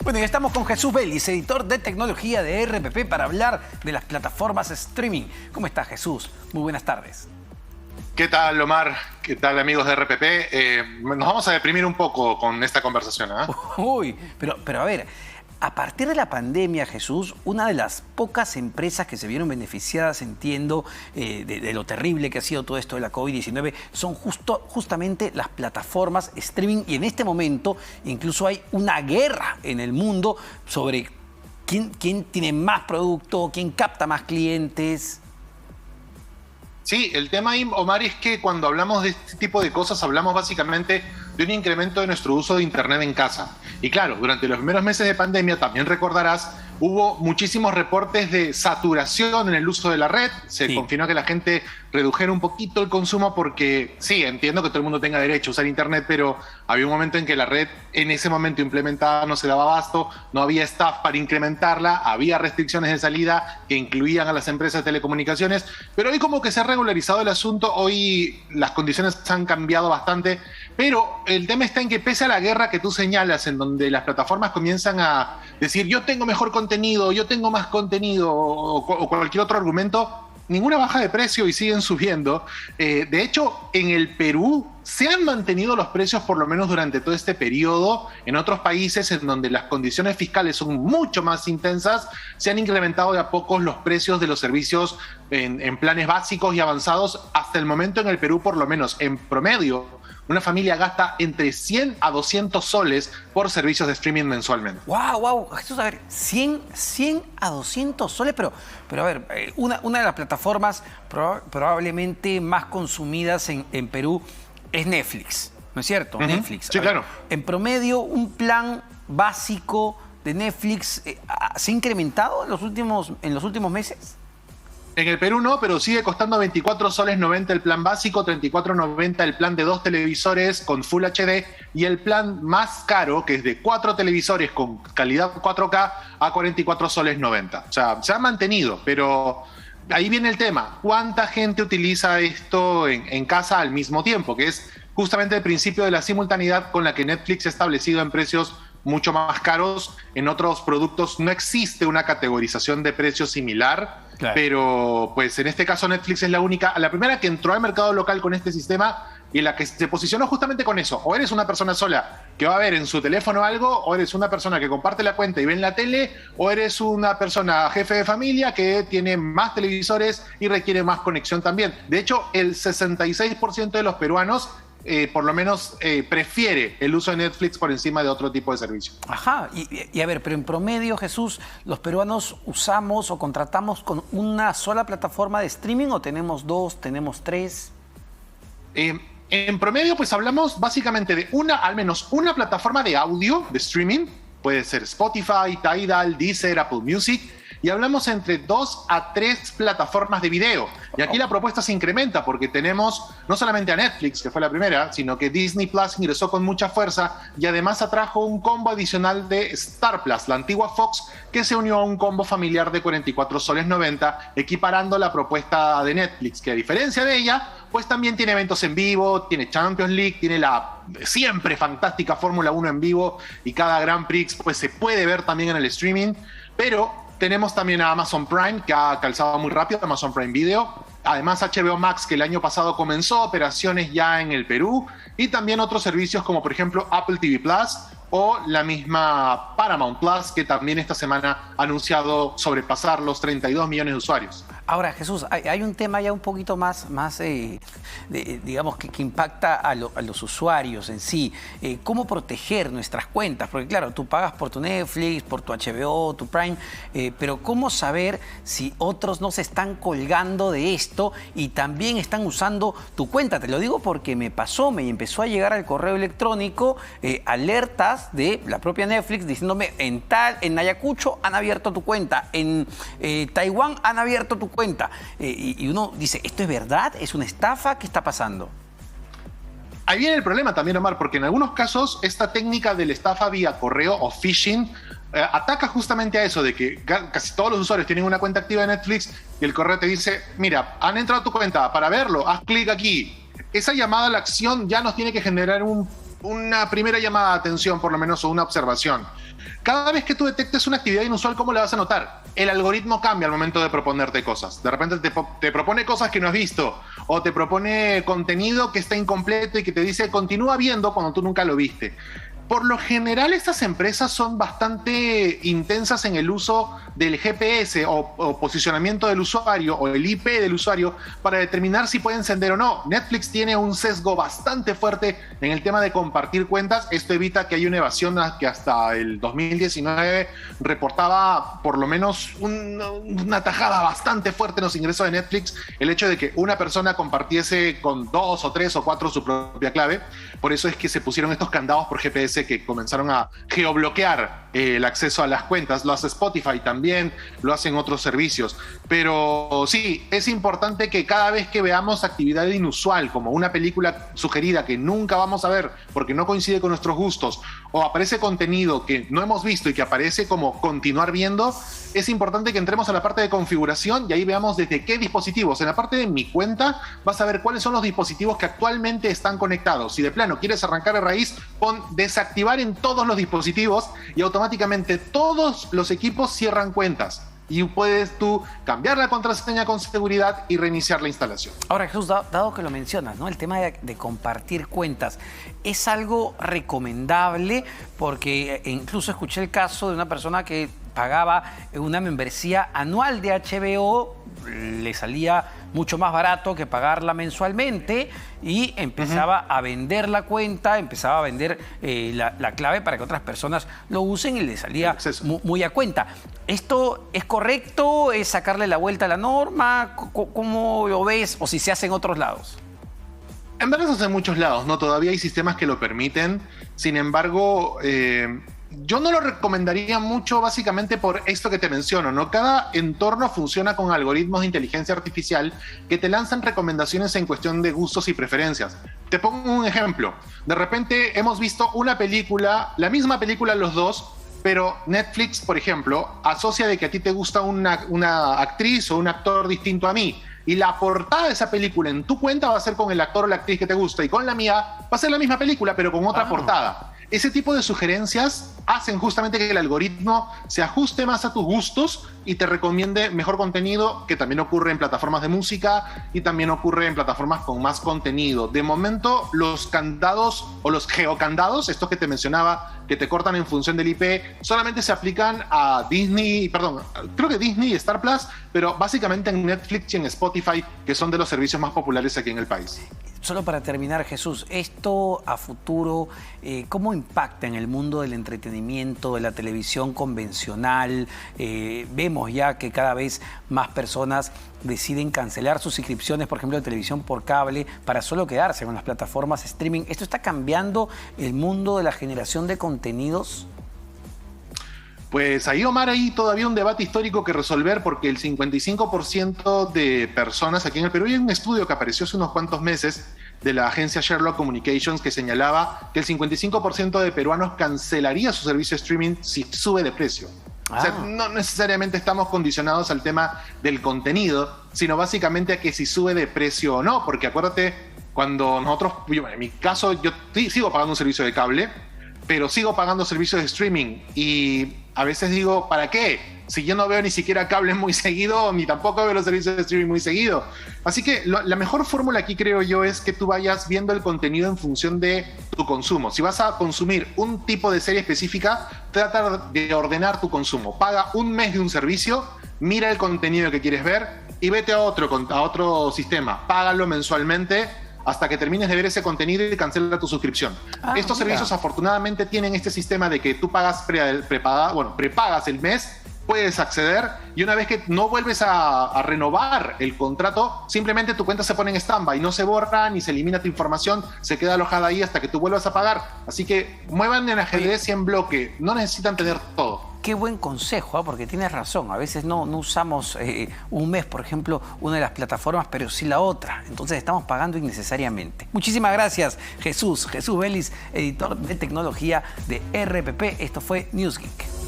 Bueno, y estamos con Jesús Vélez, editor de tecnología de RPP, para hablar de las plataformas streaming. ¿Cómo estás, Jesús? Muy buenas tardes. ¿Qué tal, Omar? ¿Qué tal, amigos de RPP? Nos vamos a deprimir un poco con esta conversación, ¿eh? Uy, pero a ver, a partir de la pandemia, Jesús, una de las pocas empresas que se vieron beneficiadas, entiendo, de lo terrible que ha sido todo esto de la COVID-19, son justamente las plataformas streaming. Y en este momento incluso hay una guerra en el mundo sobre quién tiene más producto, quién capta más clientes. Sí, el tema ahí, Omar, es que cuando hablamos de este tipo de cosas hablamos básicamente de un incremento de nuestro uso de Internet en casa. Y claro, durante los primeros meses de pandemia, también recordarás, hubo muchísimos reportes de saturación en el uso de la red. Se confinó a que la gente redujera un poquito el consumo porque, sí, entiendo que todo el mundo tenga derecho a usar Internet, pero había un momento en que la red en ese momento implementada no se daba abasto, no había staff para incrementarla, había restricciones de salida que incluían a las empresas de telecomunicaciones, pero hoy como que se ha regularizado el asunto, hoy las condiciones han cambiado bastante, pero el tema está en que pese a la guerra que tú señalas, en donde las plataformas comienzan a decir yo tengo mejor contenido, yo tengo más contenido o cualquier otro argumento, ninguna baja de precio y siguen subiendo. De hecho, en el Perú se han mantenido los precios por lo menos durante todo este periodo. En otros países en donde las condiciones fiscales son mucho más intensas, se han incrementado de a pocos los precios de los servicios en planes básicos y avanzados. Hasta el momento en el Perú, por lo menos en promedio, una familia gasta entre 100 a 200 soles por servicios de streaming mensualmente. ¡Wow! Jesús, a ver, 100 a 200 soles, pero a ver, una de las plataformas probablemente más consumidas en Perú es Netflix, ¿no es cierto? Netflix. Sí, claro. En promedio, un plan básico de Netflix ¿se ha incrementado en los últimos meses? En el Perú no, pero sigue costando 24 soles 90 el plan básico, 34.90 el plan de 2 televisores con Full HD y el plan más caro, que es de 4 televisores con calidad 4K, a 44 soles 90. O sea, se ha mantenido, pero ahí viene el tema. ¿Cuánta gente utiliza esto en casa al mismo tiempo? Que es justamente el principio de la simultaneidad con la que Netflix ha establecido en precios mucho más caros. En otros productos no existe una categorización de precios similar. Claro. Pero pues en este caso Netflix es la primera que entró al mercado local con este sistema y la que se posicionó justamente con eso. O eres una persona sola que va a ver en su teléfono algo, o eres una persona que comparte la cuenta y ve en la tele, o eres una persona jefe de familia que tiene más televisores y requiere más conexión también. De hecho, el 66% de los peruanos por lo menos prefiere el uso de Netflix por encima de otro tipo de servicio. Ajá, y a ver, pero en promedio, Jesús, ¿los peruanos usamos o contratamos con una sola plataforma de streaming o tenemos 2, tenemos 3? En promedio, pues hablamos básicamente de al menos una plataforma de audio, de streaming, puede ser Spotify, Tidal, Deezer, Apple Music, y hablamos entre 2 a 3 plataformas de video. Y aquí la propuesta se incrementa porque tenemos no solamente a Netflix, que fue la primera, sino que Disney Plus ingresó con mucha fuerza y además atrajo un combo adicional de Star Plus, la antigua Fox, que se unió a un combo familiar de 44 soles 90, equiparando la propuesta de Netflix, que a diferencia de ella, pues también tiene eventos en vivo, tiene Champions League, tiene la siempre fantástica Fórmula 1 en vivo y cada Grand Prix pues se puede ver también en el streaming, pero tenemos también a Amazon Prime, que ha calzado muy rápido, Amazon Prime Video. Además, HBO Max, que el año pasado comenzó operaciones ya en el Perú. Y también otros servicios como, por ejemplo, Apple TV Plus o la misma Paramount Plus, que también esta semana ha anunciado sobrepasar los 32 millones de usuarios. Ahora, Jesús, hay un tema ya un poquito más digamos, que impacta a los usuarios en sí. ¿Cómo proteger nuestras cuentas? Porque claro, tú pagas por tu Netflix, por tu HBO, tu Prime, pero ¿cómo saber si otros no se están colgando de esto y también están usando tu cuenta? Te lo digo porque me empezó a llegar al correo electrónico alertas de la propia Netflix diciéndome en Ayacucho han abierto tu cuenta, en Taiwán han abierto tu cuenta. Y uno dice, ¿esto es verdad? ¿Es una estafa? ¿Qué está pasando? Ahí viene el problema también, Omar, porque en algunos casos esta técnica de la estafa vía correo o phishing ataca justamente a eso de que casi todos los usuarios tienen una cuenta activa de Netflix y el correo te dice, mira, han entrado a tu cuenta, para verlo, haz clic aquí. Esa llamada a la acción ya nos tiene que generar un una primera llamada de atención, por lo menos, o una observación. Cada vez que tú detectes una actividad inusual, ¿cómo la vas a notar? El algoritmo cambia al momento de proponerte cosas. De repente te propone cosas que no has visto, o te propone contenido que está incompleto y que te dice continúa viendo cuando tú nunca lo viste. Por lo general, estas empresas son bastante intensas en el uso del GPS o posicionamiento del usuario o el IP del usuario para determinar si puede encender o no. Netflix tiene un sesgo bastante fuerte en el tema de compartir cuentas. Esto evita que haya una evasión que hasta el 2019 reportaba por lo menos una tajada bastante fuerte en los ingresos de Netflix, el hecho de que una persona compartiese con 2 o 3 o 4 su propia clave. Por eso es que se pusieron estos candados por GPS que comenzaron a geobloquear el acceso a las cuentas. Lo hace Spotify también, lo hacen otros servicios. Pero sí, es importante que cada vez que veamos actividad inusual, como una película sugerida que nunca vamos a ver porque no coincide con nuestros gustos, o aparece contenido que no hemos visto y que aparece como continuar viendo, es importante que entremos a la parte de configuración y ahí veamos desde qué dispositivos. En la parte de mi cuenta vas a ver cuáles son los dispositivos que actualmente están conectados. Si de plano quieres arrancar de raíz, pon desactivar en todos los dispositivos y automáticamente todos los equipos cierran cuentas. Y puedes tú cambiar la contraseña con seguridad y reiniciar la instalación. Ahora, Jesús, dado que lo mencionas, ¿no? El tema de compartir cuentas es algo recomendable porque incluso escuché el caso de una persona que pagaba una membresía anual de HBO, le salía mucho más barato que pagarla mensualmente y empezaba a vender la cuenta, empezaba a vender la clave para que otras personas lo usen y le salía muy a cuenta. ¿Esto es correcto? ¿Es sacarle la vuelta a la norma? ¿Cómo lo ves? ¿O si se hace en otros lados? En verdad se hace en muchos lados, ¿no? Todavía hay sistemas que lo permiten. Sin embargo, yo no lo recomendaría mucho básicamente por esto que te menciono, ¿no? Cada entorno funciona con algoritmos de inteligencia artificial que te lanzan recomendaciones en cuestión de gustos y preferencias. Te pongo un ejemplo. De repente hemos visto una película, la misma película los dos, pero Netflix, por ejemplo, asocia de que a ti te gusta una actriz o un actor distinto a mí. Y la portada de esa película en tu cuenta va a ser con el actor o la actriz que te gusta. Y con la mía va a ser la misma película, pero con otra portada. Ese tipo de sugerencias hacen justamente que el algoritmo se ajuste más a tus gustos y te recomiende mejor contenido, que también ocurre en plataformas de música y también ocurre en plataformas con más contenido. De momento, los candados o los geocandados, estos que te mencionaba, que te cortan en función del IP, solamente se aplican a Disney, perdón, creo que Disney y Star Plus, pero básicamente en Netflix y en Spotify, que son de los servicios más populares aquí en el país. Solo para terminar, Jesús, esto a futuro, ¿cómo impacta en el mundo del entretenimiento, de la televisión convencional? Vemos ya que cada vez más personas deciden cancelar sus suscripciones, por ejemplo, de televisión por cable, para solo quedarse con las plataformas streaming. ¿Esto está cambiando el mundo de la generación de contenidos? Pues ahí, Omar, hay todavía un debate histórico que resolver porque el 55% de personas aquí en el Perú, hay un estudio que apareció hace unos cuantos meses de la agencia Sherlock Communications que señalaba que el 55% de peruanos cancelaría su servicio de streaming si sube de precio. O sea, no necesariamente estamos condicionados al tema del contenido, sino básicamente a que si sube de precio o no, porque acuérdate, cuando nosotros, en mi caso, yo sigo pagando un servicio de cable, pero sigo pagando servicios de streaming y a veces digo, ¿para qué? Si yo no veo ni siquiera cable muy seguido, ni tampoco veo los servicios de streaming muy seguido. Así que la mejor fórmula aquí, creo yo, es que tú vayas viendo el contenido en función de tu consumo. Si vas a consumir un tipo de serie específica, trata de ordenar tu consumo. Paga un mes de un servicio, mira el contenido que quieres ver y vete a otro sistema. Págalo mensualmente hasta que termines de ver ese contenido y cancela tu suscripción. Estos servicios afortunadamente tienen este sistema de que tú pagas prepagas el mes, puedes acceder y una vez que no vuelves a renovar el contrato, simplemente tu cuenta se pone en stand-by, no se borra ni se elimina tu información, se queda alojada ahí hasta que tú vuelvas a pagar. Así que muevan en ajedrez y en bloque, no necesitan tener todo. Qué buen consejo, porque tienes razón. A veces no usamos un mes, por ejemplo, una de las plataformas, pero sí la otra. Entonces estamos pagando innecesariamente. Muchísimas gracias, Jesús. Jesús Vélez, editor de tecnología de RPP. Esto fue Newsgeek.